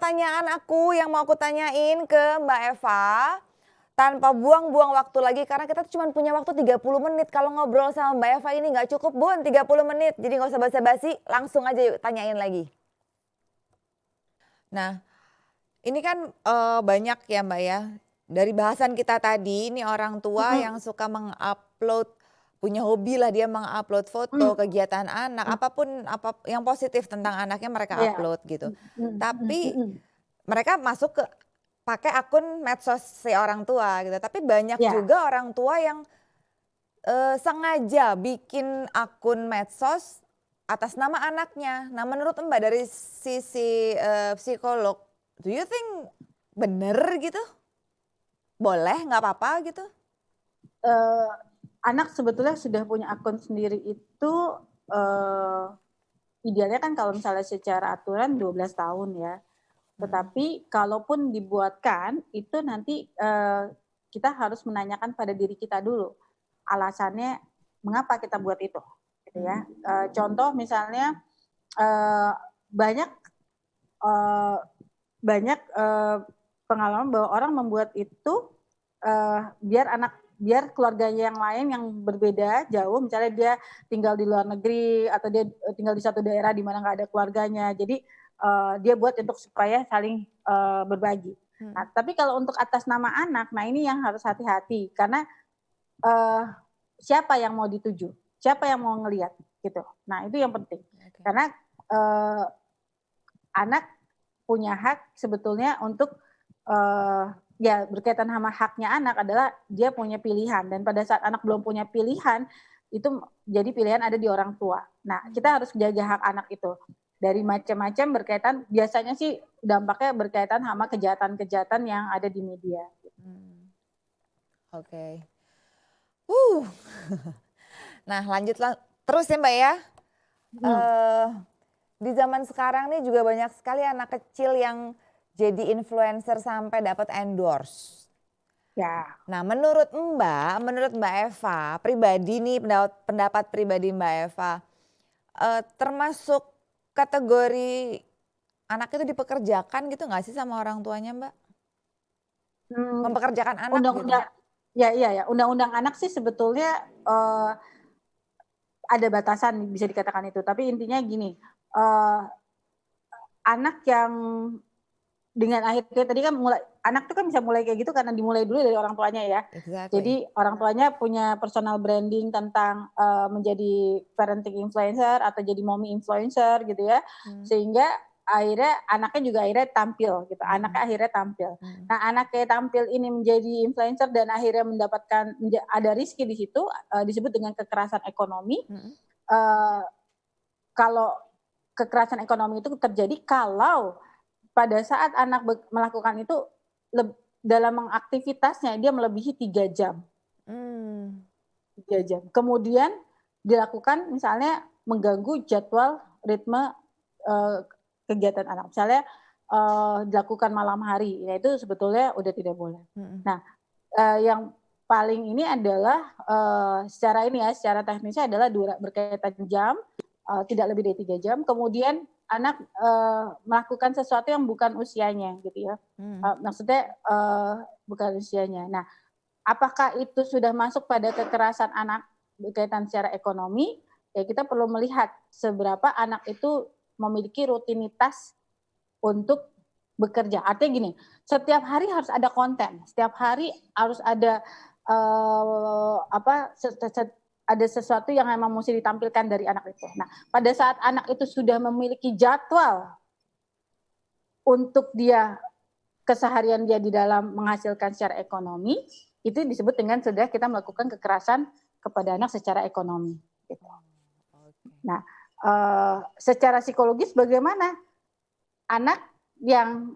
pertanyaan aku yang mau aku tanyain ke Mbak Eva, tanpa buang-buang waktu lagi karena kita tuh cuman punya waktu 30 menit. Kalau ngobrol sama Mbak Eva ini nggak cukup Bun 30 menit. Jadi nggak usah basa-basi, langsung aja yuk tanyain lagi. Nah, ini kan banyak ya Mbak ya, dari bahasan kita tadi ini orang tua Mhm, yang suka mengupload, punya hobi lah dia mengupload foto, mmm, kegiatan anak, mhm, apapun yang positif tentang anaknya mereka iya, upload gitu. mhm mhm Tapi mhm, mereka masuk ke pakai akun medsos si orang tua gitu, tapi banyak iya, juga orang tua yang, sengaja bikin akun medsos atas nama anaknya. Nah menurut Mbak dari sisi, psikolog, do you think bener gitu? Boleh, nggak apa-apa gitu? eee, anak sebetulnya sudah punya akun sendiri itu, eee, idealnya kan kalau misalnya secara aturan 12 tahun ya. Mhm, Tetapi kalaupun dibuatkan itu nanti, kita harus menanyakan pada diri kita dulu, alasannya mengapa kita buat itu, gitu ya. mhm, Contoh misalnya, eee, banyak, eee banyak, pengalaman bahwa orang membuat itu, biar keluarganya yang lain yang berbeda jauh, misalnya dia tinggal di luar negeri atau dia, tinggal di satu daerah di mana nggak ada keluarganya. Jadi, dia buat untuk supaya saling, berbagi. mhm. Nah, tapi kalau untuk atas nama anak, nah ini yang harus hati-hati karena, eee, siapa yang mau dituju, siapa yang mau ngelihat, gitu. Nah, itu yang penting. Oke. Karena, eee, anak punya hak sebetulnya untuk, ya berkaitan sama haknya anak adalah dia punya pilihan dan pada saat anak belum punya pilihan, itu jadi pilihan ada di orang tua. Nah, kita Mmm, harus jaga hak anak itu. Dari macam-macam berkaitan biasanya sih dampaknya berkaitan sama kejahatan-kejahatan yang ada di media. mmm, oke. Uh, nah lanjut terus ya Mbak ya, Mhm, eee, di zaman sekarang nih juga banyak sekali anak kecil yang jadi influencer sampai dapat endorse. ya. Nah menurut Mbak Eva pribadi nih pendapat pendapat pribadi Mbak Eva, termasuk kategori anak itu dipekerjakan gitu nggak sih sama orang tuanya Mbak? Mmm, Mempekerjakan anak gitu? undang-undang ya, iya ya, undang-undang anak sih sebetulnya, ada batasan bisa dikatakan itu, tapi intinya gini, eee, anak yang dengan akhirnya tadi kan mulai anak tuh kan bisa mulai kayak gitu karena dimulai dulu dari orang tuanya ya. Exactly. Jadi orang tuanya punya personal branding tentang, menjadi parenting influencer atau jadi mommy influencer gitu ya, Mmm, sehingga akhirnya anaknya juga akhirnya tampil gitu, anaknya mhm, akhirnya tampil. mhm, Nah anaknya tampil ini menjadi influencer dan akhirnya mendapatkan ada rezeki di situ, disebut dengan kekerasan ekonomi, mhm, eee, kalau kekerasan ekonomi itu terjadi kalau pada saat anak melakukan itu dalam mengaktivitasnya dia melebihi 3 jam, mmm, 3 jam. Kemudian dilakukan misalnya mengganggu jadwal ritme, eee, kegiatan anak. Misalnya, dilakukan malam hari, ya itu sebetulnya udah tidak boleh. mhm, Nah, yang paling ini adalah, secara ini ya, secara teknisnya adalah berkaitan jam, tidak lebih dari 3 jam, kemudian anak, melakukan sesuatu yang bukan usianya gitu ya, mhm, maksudnya, bukan usianya. Nah, apakah itu sudah masuk pada kekerasan anak berkaitan secara ekonomi, ya kita perlu melihat seberapa anak itu memiliki rutinitas untuk bekerja. Artinya gini, setiap hari harus ada konten, setiap hari harus ada, apa, ada sesuatu yang memang mesti ditampilkan dari anak itu. Nah, pada saat anak itu sudah memiliki jadwal untuk dia keseharian dia di dalam menghasilkan secara ekonomi, itu disebut dengan sudah kita melakukan kekerasan kepada anak secara ekonomi, gitu. oh, oke, Nah, secara psikologis bagaimana anak yang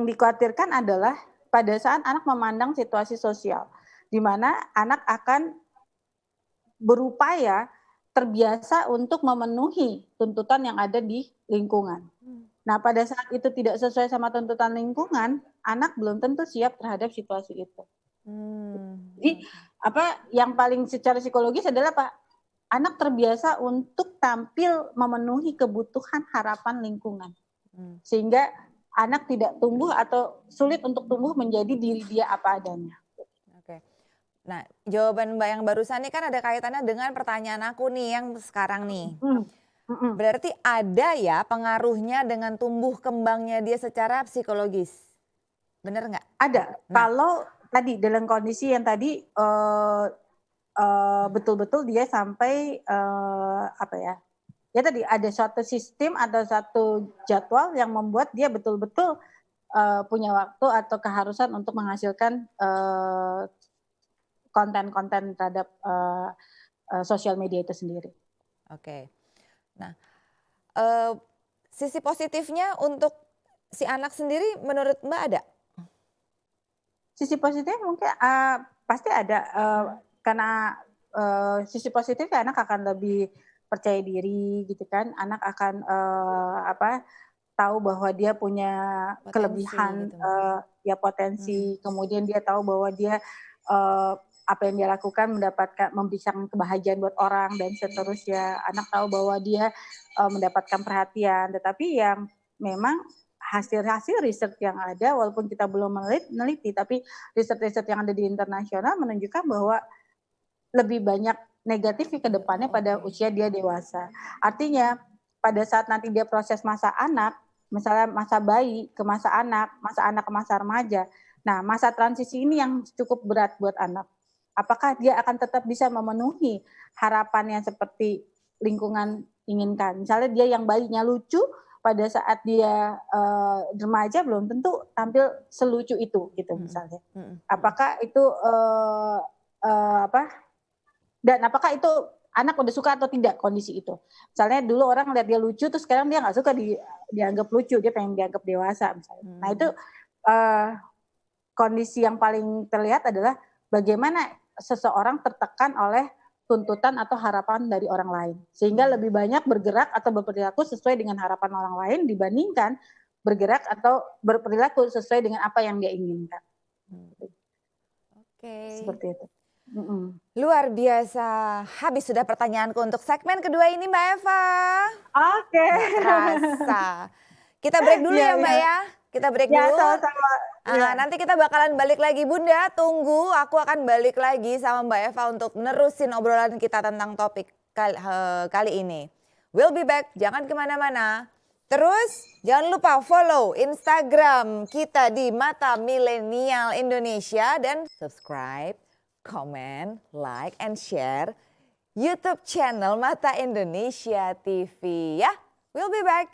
dikhawatirkan adalah pada saat anak memandang situasi sosial, di mana anak akan berupaya terbiasa untuk memenuhi tuntutan yang ada di lingkungan. mmm, Nah, pada saat itu tidak sesuai sama tuntutan lingkungan, anak belum tentu siap terhadap situasi itu. Jadi, oke, apa, yang paling secara psikologis adalah apa, anak terbiasa untuk tampil memenuhi kebutuhan harapan lingkungan. Sehingga anak tidak tumbuh atau sulit untuk tumbuh menjadi diri dia apa adanya. Oke. Nah, jawaban Mbak yang barusan ini kan ada kaitannya dengan pertanyaan aku nih yang sekarang nih. Berarti ada ya pengaruhnya dengan tumbuh kembangnya dia secara psikologis. Bener nggak? Ada. Kalau tadi dalam kondisi yang tadi betul-betul dia sampai apa ya? Ya tadi ada suatu sistem atau satu jadwal yang membuat dia betul-betul punya waktu atau keharusan untuk menghasilkan konten-konten terhadap sosial media itu sendiri. Oke. Nah, sisi positifnya untuk si anak sendiri menurut Mbak ada? Sisi positif mungkin pasti ada karena sisi positifnya anak akan lebih percaya diri gitu kan, anak akan tahu bahwa dia punya Potensi kelebihan gitu. ya potensi, kemudian dia tahu bahwa dia apa yang dia lakukan memberikan kebahagiaan buat orang dan seterusnya. Anak tahu bahwa dia mendapatkan perhatian, tetapi yang memang hasil-hasil riset yang ada, walaupun kita belum meneliti, tapi riset-riset yang ada di internasional menunjukkan bahwa lebih banyak negatif ke depannya pada usia dia dewasa. Artinya pada saat nanti dia proses masa anak, misalnya masa bayi ke masa anak ke masa remaja. Nah, masa transisi ini yang cukup berat buat anak. Apakah dia akan tetap bisa memenuhi harapan yang seperti lingkungan inginkan? Misalnya dia yang bayinya lucu, pada saat dia remaja belum tentu tampil selucu itu gitu misalnya. Apakah itu dan apakah itu anak udah suka atau tidak kondisi itu. Misalnya dulu orang lihat dia lucu, terus sekarang dia nggak suka dianggap lucu, dia pengen dianggap dewasa misalnya. Nah itu kondisi yang paling terlihat adalah bagaimana seseorang tertekan oleh tuntutan atau harapan dari orang lain. Sehingga lebih banyak bergerak atau berperilaku sesuai dengan harapan orang lain dibandingkan bergerak atau berperilaku sesuai dengan apa yang dia inginkan. Seperti itu. Luar biasa. Habis sudah pertanyaanku untuk segmen kedua ini Mbak Eva. Oke. Terasa. Kita break dulu ya Mbak ya. Kita break dulu. Sama-sama. Nanti kita bakalan balik lagi Bunda. Tunggu, aku akan balik lagi sama Mbak Eva untuk nerusin obrolan kita tentang topik kali ini. We'll be back, jangan kemana-mana. Terus jangan lupa follow Instagram kita di Mata Milenial Indonesia dan subscribe, comment, like, and share YouTube channel Mata Indonesia TV ya. We'll be back.